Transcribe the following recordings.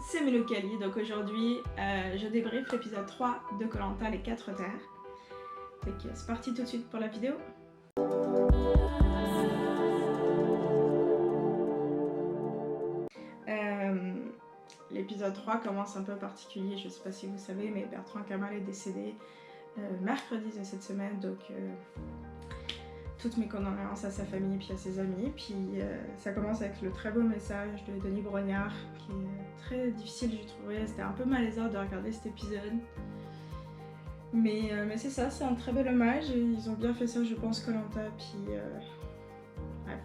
c'est Melo Kali. Donc aujourd'hui, je débriefe l'épisode 3 de Koh Lanta, les 4 terres. Donc c'est parti tout de suite pour la vidéo. L'épisode 3 commence un peu particulier, je sais pas si vous savez, mais Bertrand Kamal est décédé mercredi de cette semaine, donc toutes mes condoléances à sa famille puis à ses amis. Puis ça commence avec le très beau message de Denis Brognard qui est très difficile, j'ai trouvé. C'était un peu malaisant de regarder cet épisode. Mais c'est ça, c'est un très bel hommage et ils ont bien fait ça, je pense, Koh Lanta. Puis ouais,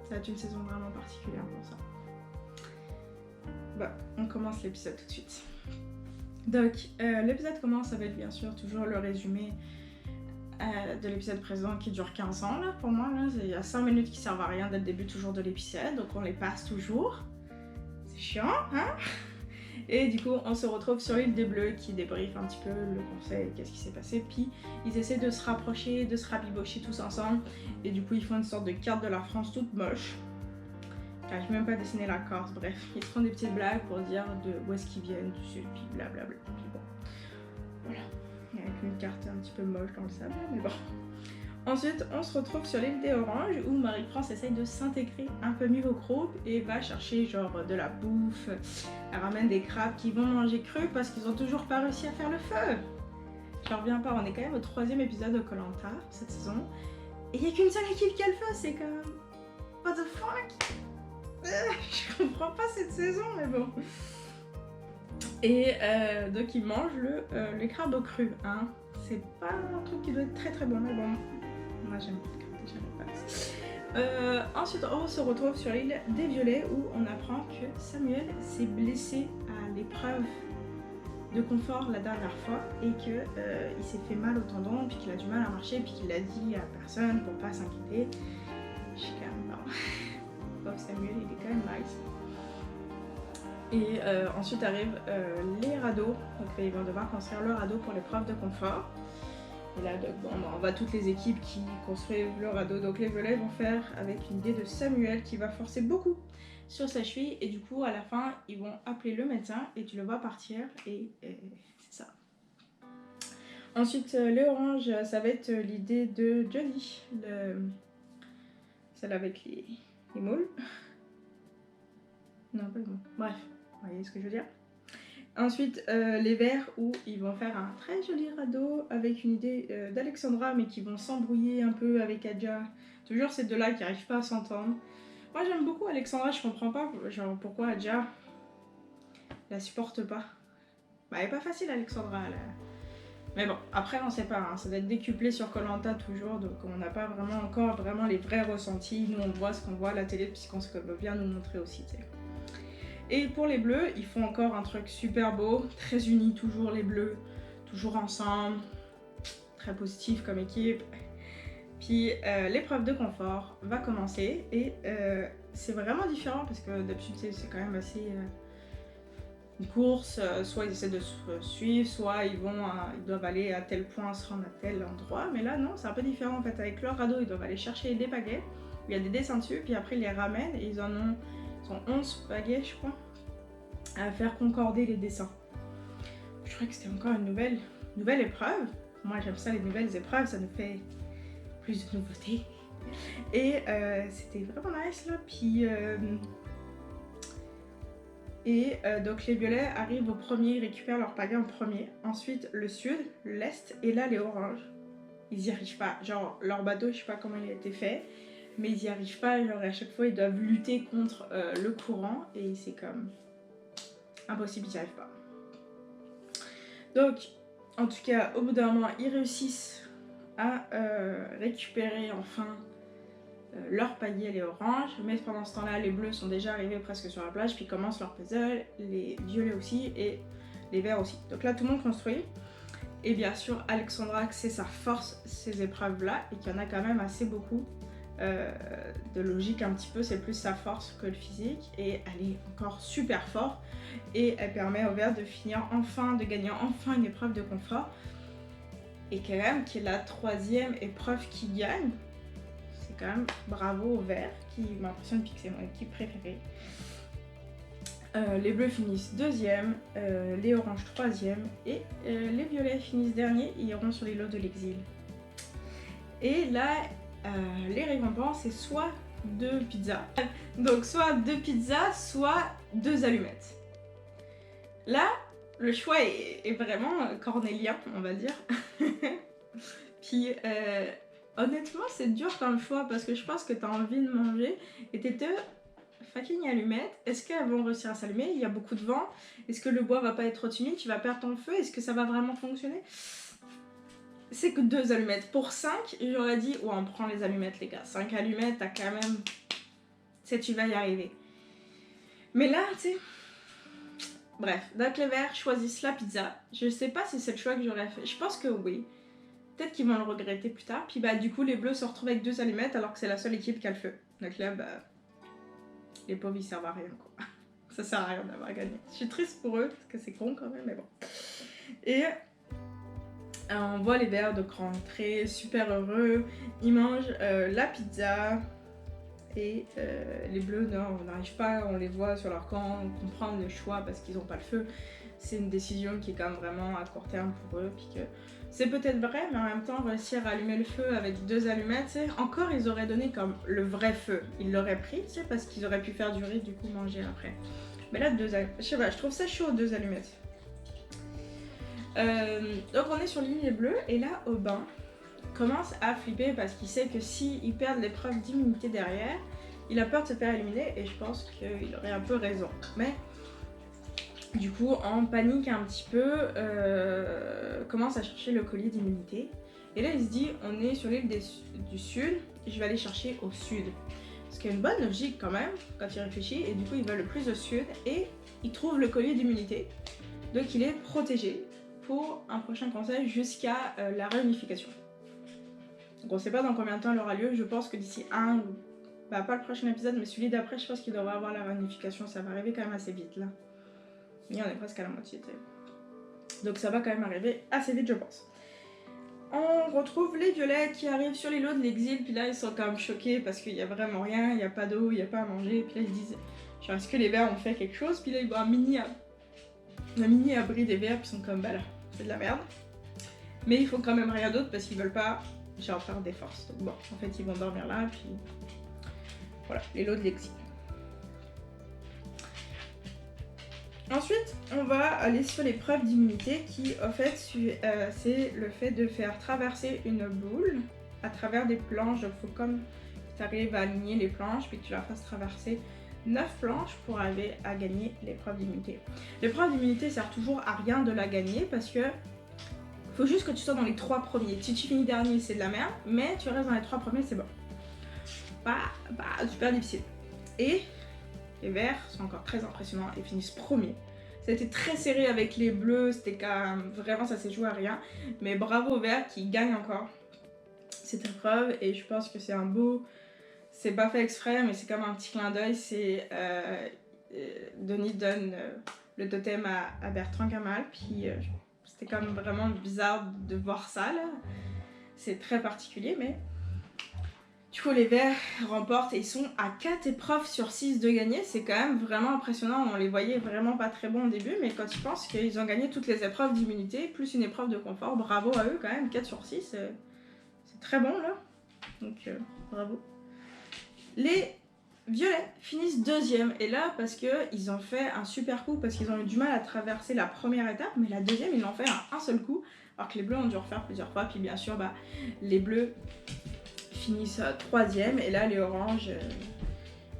ça va être une saison vraiment particulière pour ça. Bon, on commence l'épisode tout de suite. Donc l'épisode commence avec bien sûr toujours le résumé de l'épisode présent qui dure 15 ans là, pour moi. Il y a 5 minutes qui servent à rien dès le début toujours de l'épisode, donc on les passe toujours. C'est chiant, hein? Et du coup on se retrouve sur l'île des Bleus qui débriefe un petit peu le conseil, qu'est-ce qui s'est passé, puis ils essaient de se rapprocher, de se rabibocher tous ensemble, et du coup ils font une sorte de carte de la France toute moche. J'arrive même pas à dessiner la carte, bref, ils se font des petites blagues pour dire de où est-ce qu'ils viennent, du sud, puis blablabla, puis bon, voilà. Avec une carte un petit peu moche dans le sable, mais bon. Ensuite, on se retrouve sur l'île des Oranges où Marie-France essaye de s'intégrer un peu mieux au groupe et va chercher genre de la bouffe. Elle ramène des crabes qui vont manger cru parce qu'ils ont toujours pas réussi à faire le feu. Je reviens pas, on est quand même au 3e épisode de Koh Lanta cette saison. Et il n'y a qu'une seule équipe qui a le feu, c'est comme... What the fuck? Je comprends pas cette saison, mais bon. Et donc ils mangent les crabes au cru, hein. C'est pas un truc qui doit être très très bon, mais bon, moi j'aime pas les crabes, déjà pas. Ensuite on se retrouve sur l'île des Violets où on apprend que Samuel s'est blessé à l'épreuve de confort la dernière fois et que il s'est fait mal au tendon, puis qu'il a du mal à marcher, puis qu'il l'a dit à personne pour pas s'inquiéter. Je suis quand même non. Pauvre Samuel, il est quand même nice. Et ensuite arrivent les radeaux, donc ils vont devoir construire le radeau pour l'épreuve de confort. Et là, donc, bon, on voit toutes les équipes qui construisent le radeau. Donc les Violets vont faire avec une idée de Samuel qui va forcer beaucoup sur sa cheville. Et du coup, à la fin, ils vont appeler le médecin et tu le vois partir. Et c'est ça. Ensuite, les oranges, ça va être l'idée de Jodie, celle avec les moules. Non, pas les moules. Bref. Vous voyez ce que je veux dire? Ensuite, les verts où ils vont faire un très joli radeau avec une idée d'Alexandra, mais qui vont s'embrouiller un peu avec Adja. Toujours ces deux-là qui n'arrivent pas à s'entendre. Moi j'aime beaucoup Alexandra, je comprends pas genre pourquoi Adja la supporte pas. Bah elle est pas facile Alexandra là. Mais bon, après on sait pas, hein, ça doit être décuplé sur Koh Lanta toujours, donc on n'a pas vraiment encore les vrais ressentis. Nous on voit ce qu'on voit à la télé, puisqu'on se veut bien nous montrer aussi, tu sais. Et pour les bleus, ils font encore un truc super beau, très unis, toujours les bleus, toujours ensemble, très positif comme équipe. Puis l'épreuve de confort va commencer et c'est vraiment différent parce que d'habitude c'est quand même assez une course, soit ils essaient de se suivre, soit ils doivent aller à tel point, se rendre à tel endroit. Mais là non, c'est un peu différent en fait. Avec leur radeau, ils doivent aller chercher des pagaies, il y a des dessins dessus, puis après ils les ramènent et ils ont 11 pagaies je crois, à faire concorder les dessins. Je trouvais que c'était encore une nouvelle épreuve. Moi j'aime ça, les nouvelles épreuves, ça nous fait plus de nouveautés. Et c'était vraiment nice là. Puis donc les violets arrivent au premier, ils récupèrent leur pagaie en premier. Ensuite le sud, l'est et là les oranges. Ils y arrivent pas. Genre leur bateau, je sais pas comment il a été fait, mais ils y arrivent pas. Genre à chaque fois ils doivent lutter contre le courant et c'est comme impossible, ils n'y arrivent pas. Donc en tout cas au bout d'un moment ils réussissent à récupérer enfin leur palier les oranges, mais pendant ce temps là les bleus sont déjà arrivés presque sur la plage, puis commencent leur puzzle, les violets aussi et les verts aussi. Donc là tout le monde construit et bien sûr Alexandra, c'est sa force ces épreuves là et qu'il y en a quand même assez beaucoup de logique un petit peu, c'est plus sa force que le physique et elle est encore super forte et elle permet aux verts de gagner enfin une épreuve de confort. Et quand même qui est la 3e épreuve qui gagne. C'est quand même bravo aux verts qui m'impressionne, puis que c'est mon équipe préférée. Les bleus finissent deuxième, les oranges troisième et les violets finissent dernier et iront sur les lots de l'exil. Et là, les récompenses, c'est soit 2 pizzas. Donc soit 2 pizzas, soit 2 allumettes. Là, le choix est vraiment cornélien, on va dire. Puis honnêtement, c'est dur comme choix parce que je pense que t'as envie de manger et tes 2 fucking allumettes. Est-ce qu'elles vont réussir à s'allumer? Il y a beaucoup de vent. Est-ce que le bois va pas être trop humide? Tu vas perdre ton feu? Est-ce que ça va vraiment fonctionner? C'est que 2 allumettes. Pour 5, j'aurais dit, ouais, on prend les allumettes, les gars. 5 allumettes, t'as quand même... Tu sais, tu vas y arriver. Mais là, tu sais... Bref, donc les verts choisissent la pizza. Je sais pas si c'est le choix que j'aurais fait. Je pense que oui. Peut-être qu'ils vont le regretter plus tard. Puis bah du coup, les bleus se retrouvent avec 2 allumettes alors que c'est la seule équipe qui a le feu. Donc là, bah... Les pauvres, ils servent à rien, quoi. Ça sert à rien d'avoir gagné. Je suis triste pour eux, parce que c'est con quand même, mais bon. Et... on voit les verts donc rentrer super heureux. Ils mangent la pizza. Et les bleus, non, on n'arrive pas, on les voit sur leur camp, on comprend le choix parce qu'ils n'ont pas le feu. C'est une décision qui est quand même vraiment à court terme pour eux. Puis que c'est peut-être vrai, mais en même temps, réussir à allumer le feu avec 2 allumettes, c'est encore, ils auraient donné comme le vrai feu. Ils l'auraient pris, tu sais, parce qu'ils auraient pu faire durer, du coup, manger après. Mais là, 2 allumettes, je sais pas, je trouve ça chaud, 2 allumettes. Donc on est sur l'île bleue et là au bain commence à flipper parce qu'il sait que s'il perd l'épreuve d'immunité derrière, il a peur de se faire éliminer et je pense qu'il aurait un peu raison. Mais du coup en panique un petit peu, commence à chercher le collier d'immunité et là il se dit on est sur l'île du sud, je vais aller chercher au sud. Ce qui est une bonne logique quand même quand il réfléchit et du coup il va le plus au sud et il trouve le collier d'immunité donc il est protégé pour un prochain conseil jusqu'à la réunification. Donc on sait pas dans combien de temps elle aura lieu, je pense que d'ici bah pas le prochain épisode, mais celui d'après, je pense qu'il devrait avoir la réunification, ça va arriver quand même assez vite là. Mais on est presque à la moitié, donc ça va quand même arriver assez vite je pense. On retrouve les violets qui arrivent sur les lots de l'exil, puis là ils sont quand même choqués parce qu'il y a vraiment rien, il n'y a pas d'eau, il n'y a pas à manger, puis là ils disent genre est-ce que les verts ont fait quelque chose, puis là ils voient un mini abri des verts, puis ils sont comme bah là. C'est de la merde. Mais il faut quand même rien d'autre parce qu'ils veulent pas genre faire des forces. Donc bon, en fait ils vont dormir là, puis voilà, les lots de l'exil. Ensuite, on va aller sur l'épreuve d'immunité qui, en fait, c'est le fait de faire traverser une boule à travers des planches. Donc il faut comme tu arrives à aligner les planches, puis que tu la fasses traverser 9 planches pour arriver à gagner l'épreuve d'immunité. L'épreuve d'immunité sert toujours à rien de la gagner parce que faut juste que tu sois dans les 3 premiers. Si tu finis dernier, c'est de la merde, mais tu restes dans les 3 premiers, c'est bon. Super difficile. Et les verts sont encore très impressionnants et finissent premiers. Ça a été très serré avec les bleus, c'était quand même vraiment ça s'est joué à rien. Mais bravo aux verts qui gagnent encore cette épreuve et je pense que c'est un beau. C'est pas fait exprès, mais c'est comme un petit clin d'œil. C'est Denis donne le totem à Bertrand Kamal, puis c'était quand même vraiment bizarre de voir ça là. C'est très particulier, mais du coup les verts remportent et ils sont à 4 épreuves sur 6 de gagner. C'est quand même vraiment impressionnant. On les voyait vraiment pas très bons au début, mais quand tu penses qu'ils ont gagné toutes les épreuves d'immunité, plus une épreuve de confort, bravo à eux quand même. 4 sur 6, c'est très bon là. Donc bravo. Les violets finissent deuxième et là parce qu'ils ont fait un super coup parce qu'ils ont eu du mal à traverser la première étape, mais la deuxième ils l'ont fait à un seul coup alors que les bleus ont dû refaire plusieurs fois. Puis bien sûr les bleus finissent troisième et là les oranges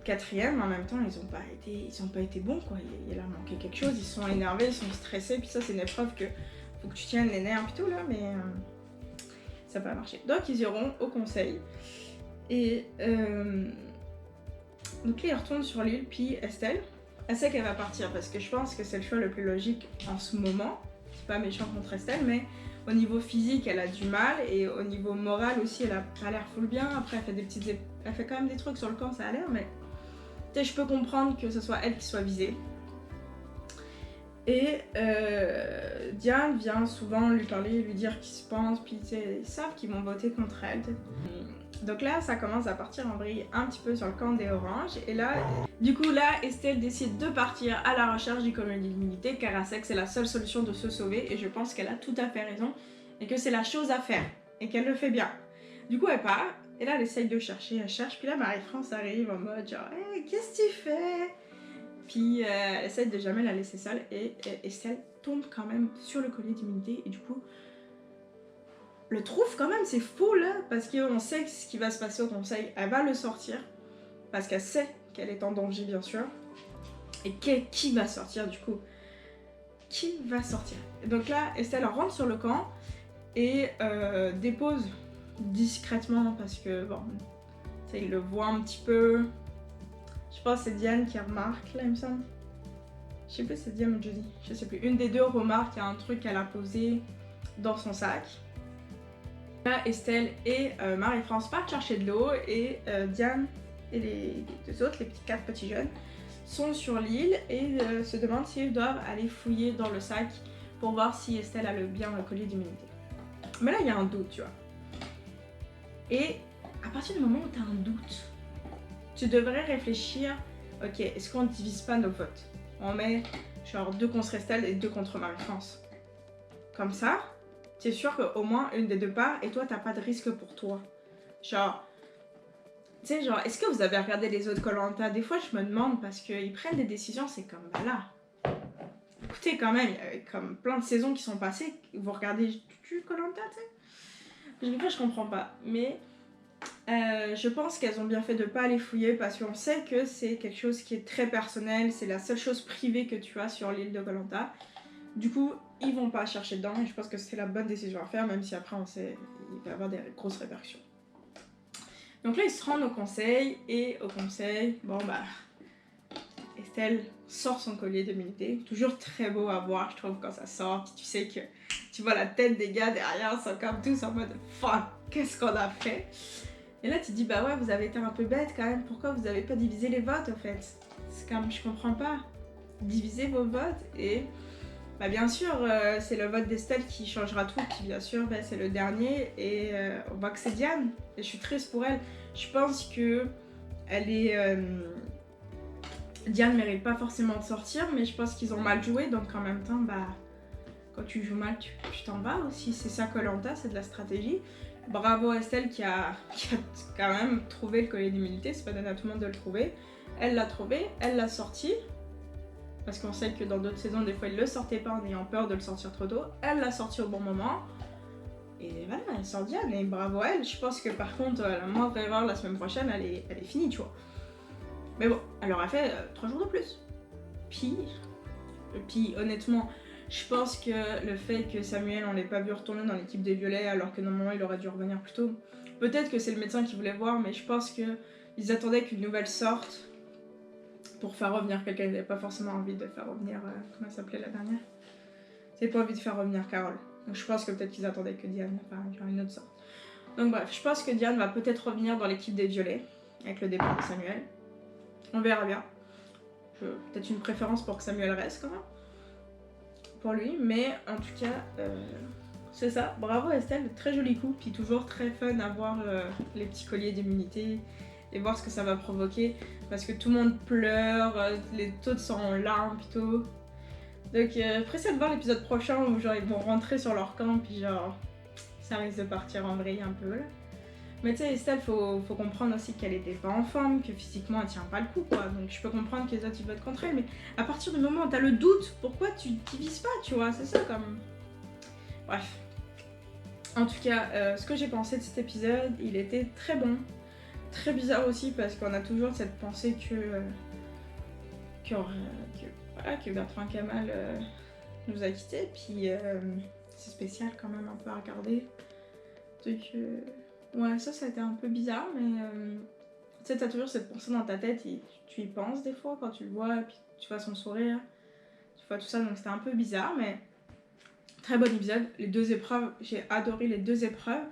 quatrième. En même temps ils ont pas été bons quoi, il leur manquait quelque chose, ils sont énervés, ils sont stressés, puis ça c'est une épreuve que faut que tu tiennes les nerfs et tout là, mais ça va pas marcher. Donc ils iront au conseil et donc là, ils retournent sur l'île, puis Estelle, elle sait qu'elle va partir parce que je pense que c'est le choix le plus logique en ce moment. C'est pas méchant contre Estelle, mais au niveau physique, elle a du mal et au niveau moral aussi, elle a pas l'air full bien. Après, elle fait quand même des trucs sur le camp, ça a l'air, mais tu sais, je peux comprendre que ce soit elle qui soit visée. Et Diane vient souvent lui parler, lui dire qu'ils se pensent, puis ils savent qu'ils vont voter contre elle. Donc là, ça commence à partir en vrille un petit peu sur le camp des oranges. Et là, du coup, là, Estelle décide de partir à la recherche du collier d'immunité car elle sait que c'est la seule solution de se sauver. Et je pense qu'elle a tout à fait raison et que c'est la chose à faire et qu'elle le fait bien. Du coup, elle part et là, elle essaye de chercher, elle cherche. Puis là, Marie-France arrive en mode genre, hey, qu'est-ce que tu fais? Puis elle essaie de jamais la laisser seule et Estelle tombe quand même sur le collier d'immunité et du coup le trouve quand même, c'est fou là, parce qu'on sait ce qui va se passer au conseil, elle va le sortir, parce qu'elle sait qu'elle est en danger bien sûr, et qui va sortir du coup? Qui va sortir? Donc là, Estelle rentre sur le camp et dépose discrètement, parce que bon, ça il le voit un petit peu, je pense que c'est Diane qui remarque là il me semble, je sais plus si c'est Diane ou Judy, je sais plus, une des deux remarque qu'il y a un truc qu'elle a posé dans son sac. Là, Estelle et Marie-France partent chercher de l'eau et Diane et les deux autres, les 4 petits jeunes, sont sur l'île et se demandent s'ils doivent aller fouiller dans le sac pour voir si Estelle a bien le collier d'immunité. Mais là, il y a un doute, tu vois. Et à partir du moment où tu as un doute, tu devrais réfléchir, ok, est-ce qu'on ne divise pas nos votes? On met genre 2 contre Estelle et 2 contre Marie-France. Comme ça, t'es sûr qu'au moins une des deux part et toi t'as pas de risque pour toi. Genre, tu sais, genre, est-ce que vous avez regardé les autres Koh-Lanta? Des fois je me demande parce qu'ils prennent des décisions, c'est comme bah là. Écoutez, quand même, il y a comme plein de saisons qui sont passées, vous regardez du Koh-Lanta, tu sais? Des fois je comprends pas, mais je pense qu'elles ont bien fait de pas aller fouiller parce qu'on sait que c'est quelque chose qui est très personnel, c'est la seule chose privée que tu as sur l'île de Koh-Lanta. Du coup, ils vont pas chercher dedans et je pense que c'est la bonne décision à faire, même si après on sait il va y avoir des grosses répercussions. Donc là, ils se rendent au conseil et au conseil, bon bah, Estelle sort son collier d'immunité, toujours très beau à voir, je trouve, quand ça sort. Puis tu sais que tu vois la tête des gars derrière, ils sont comme tous en mode fuck, qu'est-ce qu'on a fait? Et là, tu te dis bah ouais, vous avez été un peu bête quand même, pourquoi vous avez pas divisé les votes au fait? C'est comme, je comprends pas. Divisez vos votes et. Bah bien sûr, c'est le vote d'Estelle qui changera tout, puis bien sûr, bah, c'est le dernier, et on voit que c'est Diane, et je suis triste pour elle. Je pense que elle est... Diane mérite pas forcément de sortir, mais je pense qu'ils ont mal joué, donc en même temps, bah, quand tu joues mal, tu t'en vas aussi, c'est ça Koh-Lanta, c'est de la stratégie. Bravo Estelle qui a quand même trouvé le collier d'immunité, c'est pas donné à tout le monde de le trouver. Elle l'a trouvé, elle l'a sorti. Parce qu'on sait que dans d'autres saisons, des fois, ils le sortaient pas en ayant peur de le sortir trop tôt. Elle l'a sorti au bon moment. Et voilà, elle sort Diane et bravo à elle. Je pense que par contre, la moindre erreur la semaine prochaine, elle est finie, tu vois. Mais bon, elle aura fait 3 jours de plus. Puis honnêtement, je pense que le fait que Samuel, on l'ait pas vu retourner dans l'équipe des Violets alors que normalement il aurait dû revenir plus tôt. Peut-être que c'est le médecin qui voulait voir, mais je pense qu'ils attendaient qu'une nouvelle sorte pour faire revenir quelqu'un. Ils n'avaient pas forcément envie de faire revenir, comment elle s'appelait la dernière? Ils n'avaient pas envie de faire revenir Carole. Donc je pense que peut-être qu'ils attendaient que Diane, enfin une autre sorte. Donc bref, je pense que Diane va peut-être revenir dans l'équipe des Violets, avec le départ de Samuel. On verra bien. Peut-être une préférence pour que Samuel reste quand même. Pour lui, mais en tout cas, c'est ça. Bravo Estelle, très joli coup, puis toujours très fun à voir les petits colliers d'immunité et voir ce que ça va provoquer. Parce que tout le monde pleure, les taux de sang en larmes plutôt. Donc pressé de voir l'épisode prochain où genre ils vont rentrer sur leur camp puis genre ça risque de partir en vrille un peu là. Mais tu sais Estelle, faut comprendre aussi qu'elle était pas en forme, que physiquement elle tient pas le coup quoi. Donc je peux comprendre que les autres ils votent contre elle, mais à partir du moment où t'as le doute, pourquoi tu divises pas, tu vois, c'est ça comme... Bref. En tout cas, ce que j'ai pensé de cet épisode, il était très bon. Très bizarre aussi parce qu'on a toujours cette pensée que Bertrand Kamal nous a quittés, puis c'est spécial quand même un peu à regarder. Donc ouais, ça a été un peu bizarre, mais tu sais, t'as toujours cette pensée dans ta tête et tu y penses des fois quand tu le vois, puis tu vois son sourire, tu vois tout ça, donc c'était un peu bizarre, mais très bon épisode. Les 2 épreuves, j'ai adoré les 2 épreuves.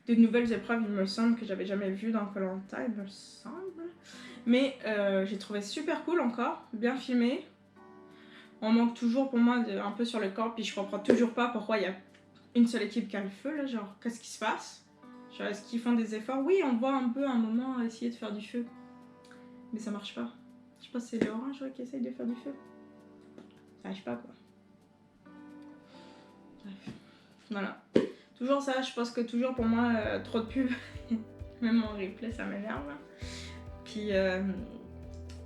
De nouvelles épreuves, il me semble, que j'avais jamais vues dans Koh-Lanta, il me semble. Mais j'ai trouvé super cool encore, bien filmé. On manque toujours pour moi un peu sur le corps, puis je comprends toujours pas pourquoi il y a une seule équipe qui a le feu, là, genre, qu'est-ce qui se passe? Genre, est-ce qu'ils font des efforts? Oui, on voit un peu à un moment essayer de faire du feu. Mais ça marche pas. Je pense que c'est les oranges qui essayent de faire du feu. Ça marche pas, quoi. Bref. Voilà. Toujours ça, je pense que toujours pour moi, trop de pub. Même en replay, ça m'énerve. Puis,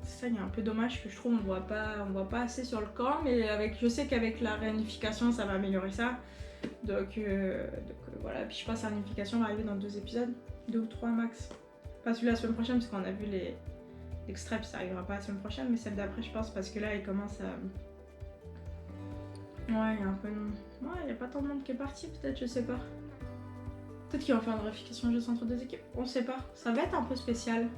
ça, il y a un peu dommage que je trouve on voit pas assez sur le corps. Mais je sais qu'avec la réunification, ça va améliorer ça. Donc voilà. Puis je pense que la réunification va arriver dans 2 épisodes. 2 ou 3 max. Pas celui la semaine prochaine, parce qu'on a vu l'extrait, puis ça arrivera pas la semaine prochaine. Mais celle d'après, je pense, parce que là, il commence à... Ouais, il y a un peu... Ouais, il y a pas tant de monde qui est parti, peut-être, je sais pas. Peut-être qu'ils vont faire une réunification juste entre 2 équipes, on sait pas. Ça va être un peu spécial.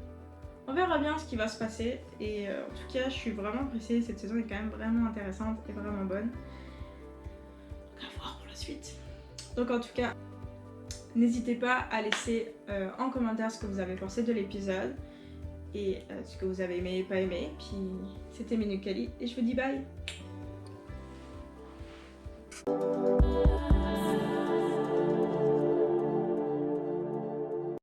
On verra bien ce qui va se passer. Et en tout cas, je suis vraiment pressée. Cette saison est quand même vraiment intéressante et vraiment bonne. Donc à voir pour la suite. Donc en tout cas, n'hésitez pas à laisser en commentaire ce que vous avez pensé de l'épisode. Et ce que vous avez aimé et pas aimé. Puis c'était Minukali et je vous dis bye.